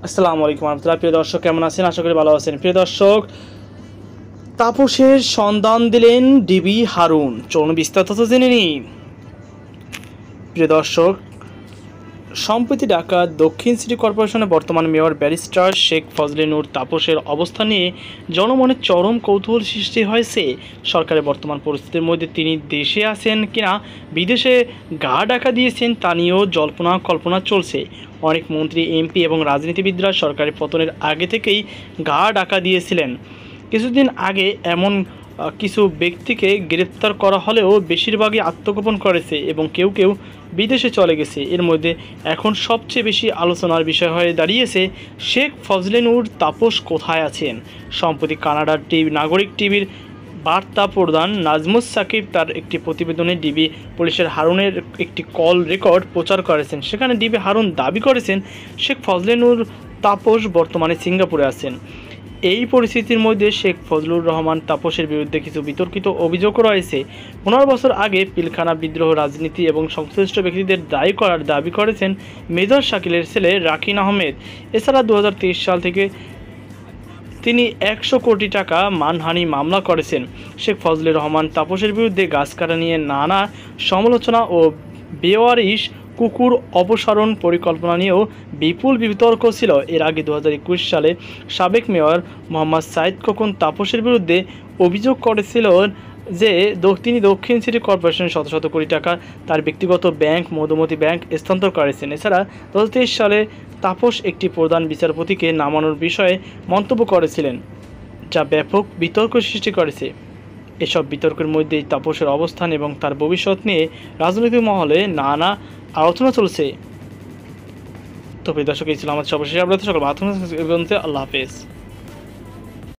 আসসালামু আলাইকুম রহমতুল্লাহ। প্রিয় দর্শক, কেমন আছেন? আশা করি ভালো আছেন। প্রিয় দর্শক, তাপসের সন্ধান দিলেন ডিবি হারুন। চলুন বিস্তারিত জেনে নিই। প্রিয় দর্শক, সম্প্রতি ঢাকা দক্ষিণ সিটি কর্পোরেশনের বর্তমান মেয়র ব্যারিস্টার শেখ ফজলে নূর তাপসের অবস্থান নিয়ে জনমনে চরম কৌতূহল সৃষ্টি হয়েছে। সরকারের বর্তমান পরিস্থিতির মধ্যে তিনি দেশে আছেন কিনা বিদেশে গা ডাকা দিয়েছেন তা নিয়েও জল্পনা কল্পনা চলছে। অনেক মন্ত্রী, এমপি এবং রাজনীতিবিদরা সরকারের পতনের আগে থেকেই গা ডাকা দিয়েছিলেন। কিছুদিন আগে এমন কিছু ব্যক্তিকে গ্রেপ্তার করা হলেও বেশিরভাগই আত্মগোপন করেছে এবং কেউ কেউ বিদেশে চলে গেছে। এর মধ্যে এখন সবচেয়ে বেশি আলোচনার বিষয় হয়ে দাঁড়িয়েছে শেখ ফজলে নূর তাপস কোথায় আছেন। সম্প্রতি কানাডার নাগরিক টিভির বার্তা প্রধান নাজমুস সাকিব তার একটি প্রতিবেদনে ডিবি পুলিশের হারুনের একটি কল রেকর্ড প্রচার করেছেন। সেখানে ডিবি হারুন দাবি করেছেন শেখ ফজলে নূর তাপস বর্তমানে সিঙ্গাপুরে আছেন। এই পরিস্থিতির মধ্যে শেখ ফজলুর রহমান তাপসের বিরুদ্ধে কিছু বিতর্কিত অভিযোগ রয়েছে। 15 বছর আগে পিলখানা বিদ্রোহ, রাজনীতি এবং সংশ্লিষ্ট ব্যক্তিদের দায়ী করার দাবি করেছেন মেজর শাকিলের ছেলে রাকিন আহমেদ। এছাড়া 2023 সাল থেকে তিনি 100 কোটি টাকা মানহানি মামলা করেছেন। শেখ ফজলুর রহমান তাপসের বিরুদ্ধে গাছ কাটা নিয়ে নানা সমালোচনা ও বেওয়ারিশ কুকুর অপসারণ পরিকল্পনা নিয়েও বিপুল বিতর্ক ছিল। এর আগে 2021 সালে সাবেক মেয়র মোহাম্মদ সাইদ খোকন তাপসের বিরুদ্ধে অভিযোগ করেছিলেন যে তিনি দক্ষিণ সিটি কর্পোরেশন শত শত কোটি টাকা তার ব্যক্তিগত ব্যাংক মধুমতি ব্যাংক স্থানান্তর করেছেন। এছাড়া 2023 সালে তাপস একটি প্রধান বিচারপতিকে নামানোর বিষয়ে মন্তব্য করেছিলেন, যা ব্যাপক বিতর্ক সৃষ্টি করেছে। এসব বিতর্কের মধ্যেই তাপসের অবস্থান এবং তার ভবিষ্যৎ নিয়ে রাজনৈতিক মহলে নানা আলোচনা চলছে। তো প্রিয় দর্শক, এই ছিল আমার সর্বশেষ আপডেট। সকল আল্লাহ হাফেজ।